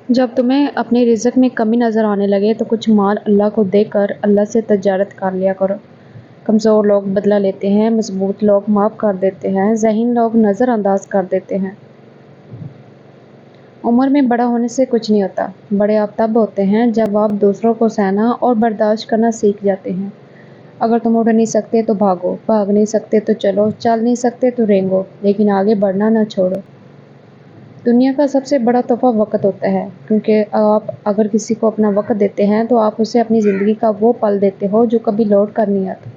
जब तुम्हें अपनी रिज़्क में कमी नज़र आने लगे तो कुछ माल अल्लाह को देकर अल्लाह से तजारत कर लिया करो। कमज़ोर लोग बदला लेते हैं, मजबूत लोग माफ़ कर देते हैं, ज़हीन लोग नज़रअंदाज कर देते हैं। उम्र में बड़ा होने से कुछ नहीं होता। बड़े आप तब होते हैं जब आप दूसरों को सहना और बर्दाश्त करना सीख जाते हैं। अगर तुम उड़ नहीं सकते तो भागो, भाग नहीं सकते तो चलो, चल नहीं सकते तो रेंगो, लेकिन आगे बढ़ना ना छोड़ो। दुनिया का सबसे बड़ा तोहफ़ा वक़्त होता है, क्योंकि आप अगर किसी को अपना वक़्त देते हैं तो आप उसे अपनी ज़िंदगी का वो पल देते हो जो कभी लौट कर नहीं आता।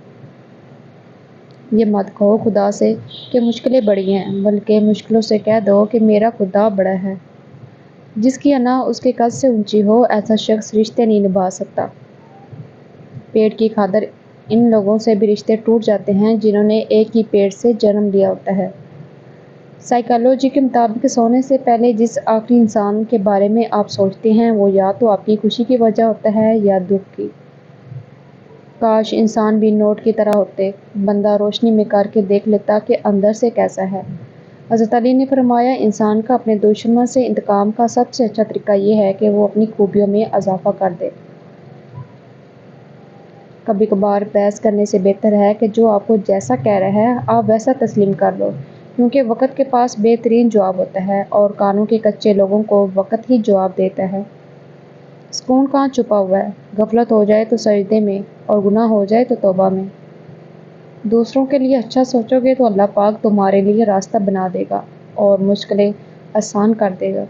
ये मत कहो खुदा से कि मुश्किलें बड़ी हैं, बल्कि मुश्किलों से कह दो कि मेरा खुदा बड़ा है। जिसकी अना उसके कद से ऊंची हो, ऐसा शख्स रिश्ते नहीं निभा सकता। पेट की खातिर इन लोगों से भी रिश्ते टूट जाते हैं जिन्होंने एक ही पेट से जन्म लिया होता है। साइकोलॉजी के मुताबिक सोने से पहले जिस आखिरी इंसान के बारे में आप सोचते हैं वो या तो आपकी खुशी की वजह होता है या दुख की। काश इंसान भी नोट की तरह होते, बंदा रोशनी में करके देख लेता कि अंदर से कैसा है। हज़रत अली ने फरमाया, इंसान का अपने दुश्मन से इंतकाम का सबसे अच्छा तरीका ये है कि वो अपनी खूबियों में इजाफा कर दे। कभी कभार बहस करने से बेहतर है कि जो आपको जैसा कह रहा है आप वैसा तस्लीम कर लो, क्योंकि वक़्त के पास बेहतरीन जवाब होता है और कानों के कच्चे लोगों को वक़्त ही जवाब देता है। सुकून कहाँ छुपा हुआ है? गफलत हो जाए तो सजदे में और गुनाह हो जाए तो तौबा में। दूसरों के लिए अच्छा सोचोगे तो अल्लाह पाक तुम्हारे लिए रास्ता बना देगा और मुश्किलें आसान कर देगा।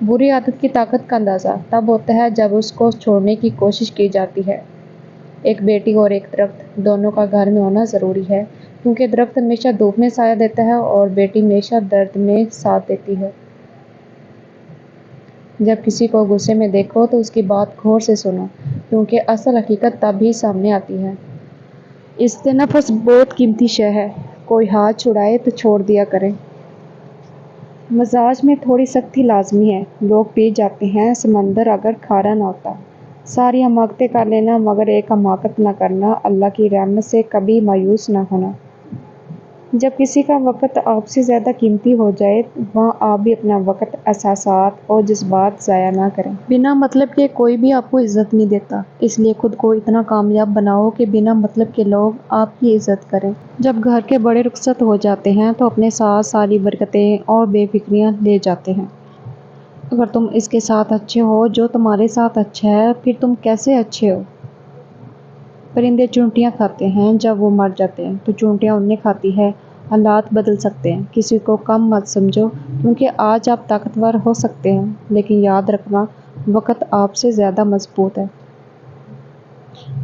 बुरी आदत की ताकत का अंदाज़ा तब होता है जब उसको छोड़ने की कोशिश की जाती है। एक बेटी और एक दरख्त दोनों का घर में होना ज़रूरी है, क्योंकि दरख्त हमेशा धूप में साया देता है और बेटी हमेशा दर्द में साथ देती है। जब किसी को गुस्से में देखो तो उसकी बात गौर से सुनो, क्योंकि असल हकीकत तब ही सामने आती है। इस्तेनफ़स बहुत कीमती शय है, कोई हाथ छुड़ाए तो छोड़ दिया करें। मजाज में थोड़ी सख्ती लाजमी है, लोग पी जाते हैं समंदर अगर खारा ना होता। सारी हमाकतें कर लेना मगर एक हमाकत ना करना, अल्लाह की रहमत से कभी मायूस ना होना। जब किसी का वक़्त आपसे ज़्यादा कीमती हो जाए वहाँ आप भी अपना वक़्त, एहसासात और जज्बात ज़ाया ना करें। बिना मतलब के कोई भी आपको इज़्ज़त नहीं देता, इसलिए खुद को इतना कामयाब बनाओ कि बिना मतलब के लोग आपकी इज़्ज़त करें। जब घर के बड़े रुखसत हो जाते हैं तो अपने साथ सारी बरकतें और बेफिक्रियाँ ले जाते हैं। अगर तुम इसके साथ अच्छे हो जो तुम्हारे साथ अच्छा है, फिर तुम कैसे अच्छे हो? परिंदे चूंटियाँ खाते हैं, जब वो मर जाते हैं तो चूंटियाँ उन्हें खाती है। हालात बदल सकते हैं, किसी को कम मत समझो, क्योंकि आज आप ताकतवर हो सकते हैं, लेकिन याद रखना वक़्त आपसे ज़्यादा मजबूत है।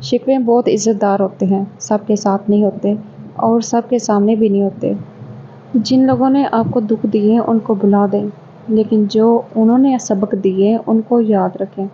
शिकवे बहुत इज़्ज़तदार होते हैं, सबके साथ नहीं होते और सबके सामने भी नहीं होते। जिन लोगों ने आपको दुख दिए उनको भुला दें, लेकिन जो उन्होंने सबक दिए उनको याद रखें।